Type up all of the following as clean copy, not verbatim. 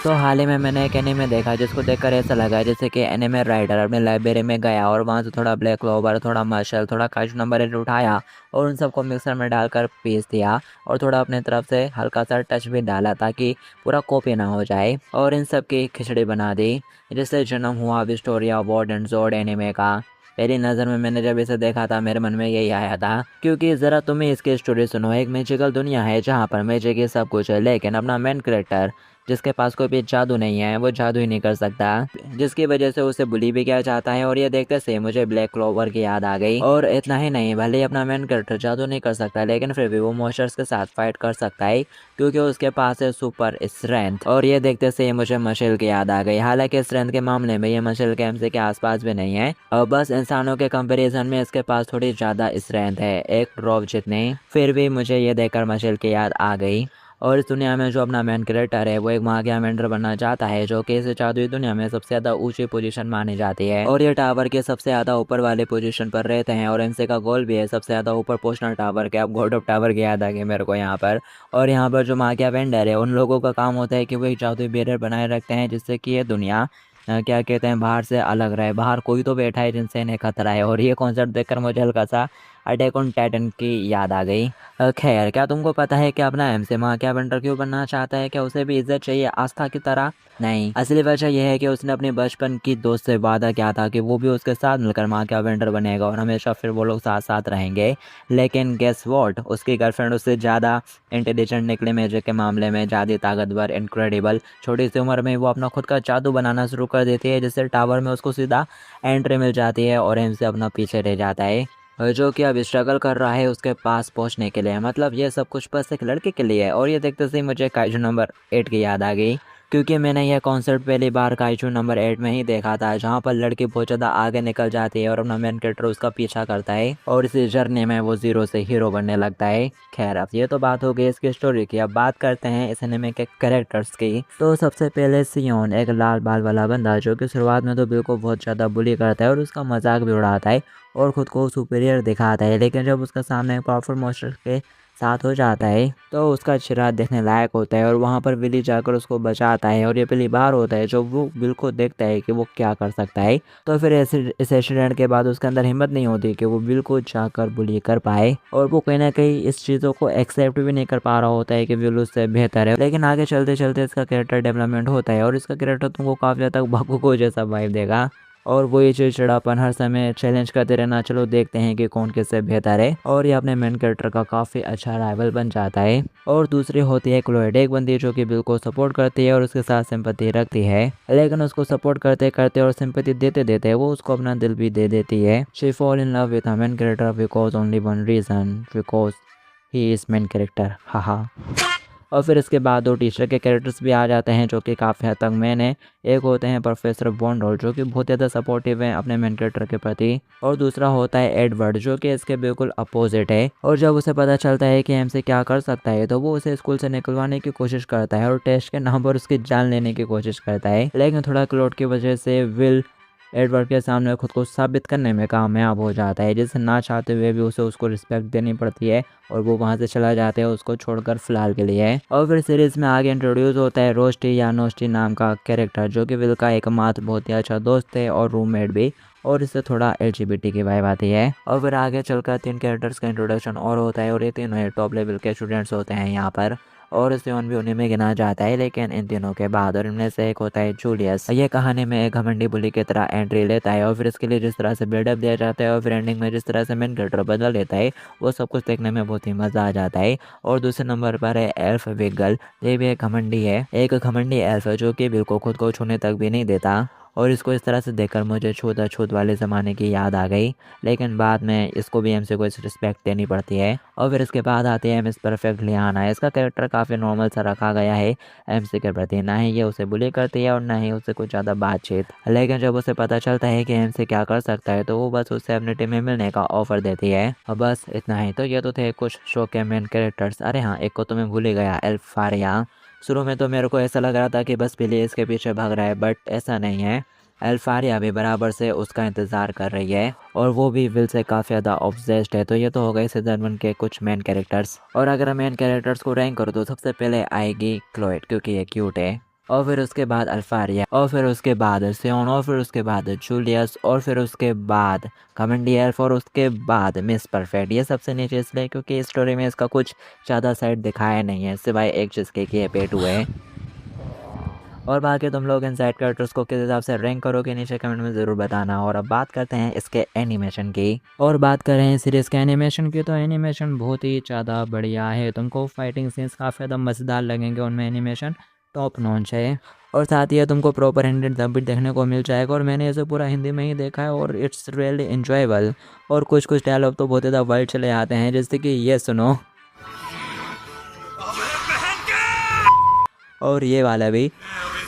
तो हाल ही में मैंने एक एनीमे देखा जिसको देखकर ऐसा लगा जैसे कि एनीमे राइटर अपने लाइब्रेरी में गया और वहाँ से थोड़ा ब्लैक क्लोवर, थोड़ा मार्शल, थोड़ा काजू नंबर 8 उठाया और उन सबको मिक्सर में डालकर पीस दिया और थोड़ा अपने तरफ से हल्का सा टच भी डाला ताकि पूरा कॉपी ना हो जाए और इन सब की खिचड़ी बना दी, जिससे जन्म हुआ विक्टोरिया वॉर्ड एंड जोर्ड एनीमे का। पहली नज़र में मैंने जब इसे देखा था मेरे मन में यही आया था, क्योंकि ज़रा तुम्हें इसकी स्टोरी सुनो। एक मैजिकल दुनिया है जहाँ पर मैजिक ही सब कुछ है, लेकिन अपना मेन कैरेक्टर जिसके पास कोई भी जादू नहीं है, वो जादू ही नहीं कर सकता, जिसकी वजह से उसे बुली भी किया जाता है। और ये देखते से मुझे ब्लैक क्लोवर की याद आ गई। और इतना ही नहीं, भले ही अपना मेन कैरेक्टर जादू नहीं कर सकता, लेकिन फिर भी वो मॉन्स्टर्स के साथ फाइट कर सकता है क्योंकि उसके पास है सुपर स्ट्रेंथ। और ये देखते से मुझे मशल की याद आ गई। हालांकि स्ट्रेंथ के मामले में ये मशल के एमसी के आसपास भी नहीं है और बस इंसानों के कंपैरिजन में इसके पास थोड़ी ज्यादा स्ट्रेंथ है, एक ड्रॉप जितनी। फिर भी मुझे ये देखकर मशल की याद आ गई। और इस दुनिया में जो अपना मेन कैरेक्टर है वो एक मागिया मेंढर बनना चाहता है, जो कि इस जादुई दुनिया में सबसे ज़्यादा ऊंची पोजीशन मानी जाती है और ये टावर के सबसे ज़्यादा ऊपर वाले पोजीशन पर रहते हैं। और इनसे का गोल भी है सबसे ज़्यादा ऊपर पहुंचना टावर के। अब गॉड ऑफ टावर की याद आ गई मेरे को यहाँ पर। और यहाँ पर जो मागिया वेंडर है उन लोगों का काम होता है कि वो एक जादुई बैरियर बनाए रखते हैं जिससे कि ये दुनिया क्या कहते हैं बाहर से अलग रहे। बाहर कोई तो बैठा है जिनसे इन्हें खतरा है। और ये कॉन्सेप्ट देखकर मुझे हल्का सा अटैक ऑन टाइटन की याद आ गई। खैर, क्या तुमको पता है कि अपना एमसी माकिया बेंडर क्यों बनना चाहता है? क्या उसे भी इज्जत चाहिए आस्था की तरह? नहीं, असली वजह यह है कि उसने अपने बचपन की दोस्त से वादा किया था कि वो भी उसके साथ मिलकर माकिया बेंडर बनेगा और हमेशा फिर वो लोग साथ साथ रहेंगे। लेकिन गेस व्हाट, उसकी गर्लफ्रेंड उससे ज़्यादा इंटेलिजेंट निकली मैजिक के मामले में, ज़्यादा ताकतवर, इनक्रेडिबल। छोटी सी उम्र में वो अपना खुद का जादू बनाना शुरू कर देती है, जिससे टावर में उसको सीधा एंट्री मिल जाती है और एम से अपना पीछे रह जाता है, जो कि अब स्ट्रगल कर रहा है उसके पास पहुंचने के लिए। मतलब ये सब कुछ बस एक लड़के के लिए है। और ये देखते से मुझे काइजू नंबर 8 की याद आ गई, क्योंकि मैंने यह कॉन्सेप्ट पहली बार काइजू नंबर 8 में ही देखा था, जहाँ पर लड़की बहुत ज़्यादा आगे निकल जाती है और अपना मेन कैरेक्टर उसका पीछा करता है और इसी जर्नी में वो जीरो से हीरो बनने लगता है। खैर, अब ये तो बात हो गई इसकी स्टोरी की। अब बात करते हैं इस एनिमे के कैरेक्टर्स की। तो सबसे पहले सियोन, एक लाल बाल वाला बंदा जो कि शुरुआत में तो बिल को बहुत ज़्यादा बुली करता है और उसका मजाक भी उड़ाता है और ख़ुद को सुपीरियर दिखाता है। लेकिन जब उसका सामने पावरफुल मॉन्स्टर के साथ हो जाता है तो उसका चेहरा देखने लायक होता है और वहाँ पर विली जाकर उसको बचाता है। और ये पहली बार होता है जो वो बिल को देखता है कि वो क्या कर सकता है। तो फिर ऐसे इस एक्सीडेंट के बाद उसके अंदर हिम्मत नहीं होती कि वो बिल को जाकर बुली कर पाए और वो कहीं ना कहीं इस चीज़ों को एक्सेप्ट भी नहीं कर पा रहा होता है कि विल उससे बेहतर है। लेकिन आगे चलते चलते इसका कैरेक्टर डेवलपमेंट होता है और इसका कैरेक्टर तुमको काफ़ी हद तक भागुको जैसा वाइब देगा और वही चिड़चिड़ापन हर समय चैलेंज करते रहना। चलो देखते हैं कि कौन किससे बेहतर है। और ये अपने मेन कैरेक्टर का काफ़ी अच्छा राइवल बन जाता है। और दूसरी होती है क्लोएड, एक बंदी जो कि बिल को सपोर्ट करती है और उसके साथ सिंपैथी रखती है, लेकिन उसको सपोर्ट करते करते और सिंपैथी देते देते वो उसको अपना दिल भी दे देती है। She fall in love with her main character because only one reason, because he is main character. Haha. और फिर इसके बाद दो टीचर के कैरेक्टर्स भी आ जाते हैं जो कि काफ़ी हद तक मैंने, एक होते हैं प्रोफेसर बॉन्डोल जो कि बहुत ज़्यादा सपोर्टिव हैं अपने मेन कैरेक्टर के प्रति, और दूसरा होता है एडवर्ड जो कि इसके बिल्कुल अपोजिट है। और जब उसे पता चलता है कि एमसी क्या कर सकता है तो वो उसे स्कूल से निकलवाने की कोशिश करता है और टेस्ट के नाम पर उसकी जान लेने की कोशिश करता है। लेकिन थोड़ा क्लोट की वजह से विल एडवर्ड के सामने खुद को साबित करने में कामयाब हो जाता है, जिसे ना चाहते हुए भी उसे उसको रिस्पेक्ट देनी पड़ती है और वो वहाँ से चला जाता है उसको छोड़कर फिलहाल के लिए। और फिर सीरीज में आगे इंट्रोड्यूस होता है रोस्टी या नोस्टी नाम का कैरेक्टर जो कि विल का एकमात्र बहुत ही अच्छा दोस्त है और रूममेट भी, और इससे थोड़ा एलजीबीटी की वाइब आती है। और फिर आगे चलकर 3 कैरेक्टर्स का इंट्रोडक्शन और होता है और ये तीनों टॉप लेवल के स्टूडेंट्स होते हैं यहाँ पर, और सियोन भी उन्हीं में गिना जाता है लेकिन इन तीनों के बाद। और इनमें से एक होता है जूलियस। ये कहानी में एक घमंडी बुली की तरह एंट्री लेता है और फिर इसके लिए जिस तरह से बिल्डअप दिया जाता है और फिर एंडिंग में जिस तरह से मेन कैरेक्टर बदल लेता है वो सब कुछ देखने में बहुत ही मज़ा आ जाता है। और दूसरे नंबर पर है एल्फ विगल। ये भी एक घमंडी है, एक घमंडी एल्फ जो कि बिल को खुद को छूने तक भी नहीं देता। और इसको इस तरह से देखकर मुझे छूत अछूत वाले ज़माने की याद आ गई, लेकिन बाद में इसको भी एमसी को इस रिस्पेक्ट देनी पड़ती है। और फिर इसके बाद आती है मिस परफेक्ट लियाना। इसका कैरेक्टर काफ़ी नॉर्मल सा रखा गया है एमसी के प्रति, ना ही ये उसे बुली करती है और ना ही उसे कुछ ज़्यादा बातचीत। लेकिन जब उसे पता चलता है कि एमसी क्या कर सकता है तो वो बस उससे अपनी टीम में मिलने का ऑफर देती है। और बस इतना ही। तो ये तो थे कुछ शो के मेन कैरेक्टर्स। अरे हाँ, एक को तो मैं भूल ही गया, एल्फारिया। शुरू में तो मेरे को ऐसा लग रहा था कि बस बिली इसके पीछे भाग रहा है, बट ऐसा नहीं है। एल्फारिया भी बराबर से उसका इंतज़ार कर रही है और वो भी विल से काफ़ी ज़्यादा ऑब्सेस्ड है। तो ये तो हो गए सीजन 1 के कुछ मेन कैरेक्टर्स। और अगर मेन कैरेक्टर्स को रैंक करो तो सबसे पहले आएगी क्लोएड, क्योंकि ये क्यूट है। और फिर उसके बाद अल्फारिया, और फिर उसके बाद सियोन, और फिर उसके बाद जूलियस, और फिर उसके बाद कमेंडियल्फ, और उसके बाद मिस परफेक्ट। ये सबसे नीचे इसलिए क्योंकि स्टोरी में इसका कुछ ज़्यादा साइड दिखाया नहीं है सिवाय एक चीज़ के कि ये पेटू है। और बाकी तुम लोग इन साइड कैरेक्टर्स को किस हिसाब से रैंक करोगे नीचे कमेंट में ज़रूर बताना। और अब बात करते हैं इसके एनिमेशन की। और बात करें सीरीज़ के एनिमेशन की, तो एनिमेशन बहुत ही ज़्यादा बढ़िया है। तुमको फाइटिंग सीन्स काफ़ी ज़्यादा मज़ेदार लगेंगे, उनमें एनिमेशन टॉप नॉच है। और साथ ही तुमको प्रॉपर हिंदी डब भी देखने को मिल जाएगा। और मैंने इसे पूरा हिंदी में ही देखा है और इट्स रियली इन्जॉयबल। और कुछ कुछ डायलॉग तो बहुत ज़्यादा वाइल्ड चले आते हैं, जैसे कि ये सुनो, और ये वाला भी।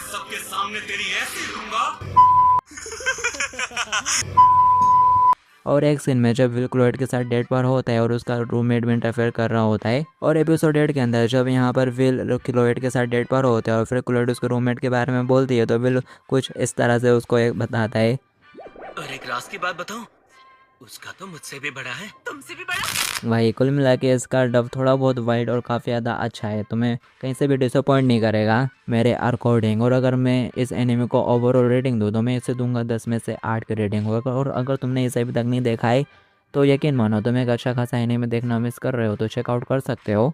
सबके सामने तेरी ऐसी लूंगा। और एक सीन में जब विल क्लोएड के साथ डेट पर होता है और उसका रूममेट भी इंटरफेयर कर रहा होता है। और एपिसोड 8 के अंदर जब यहाँ पर विल क्लोएड के साथ डेट पर होता है और फिर क्लोएड उसके रूममेट के बारे में बोलती है, तो विल कुछ इस तरह से उसको एक बताता है। और एक राज की बात बताऊं, उसका तो मुझसे भी बड़ा है, तुमसे भी बड़ा। वही कुल मिला के इसका डब थोड़ा बहुत वाइड और काफ़ी ज़्यादा अच्छा है, तुम्हें कहीं से भी डिसअपॉइंट नहीं करेगा मेरे अकॉर्डिंग। और अगर मैं इस एनिमे को ओवरऑल रेटिंग दूँ तो मैं इसे दूंगा 10 में से 8 की रेटिंग होगा। और अगर तुमने इसे अभी तक नहीं देखा है तो यकीन मानो तुम एक अच्छा खासा एनिमे देखना मिस कर रहे हो, तो चेकआउट कर सकते हो।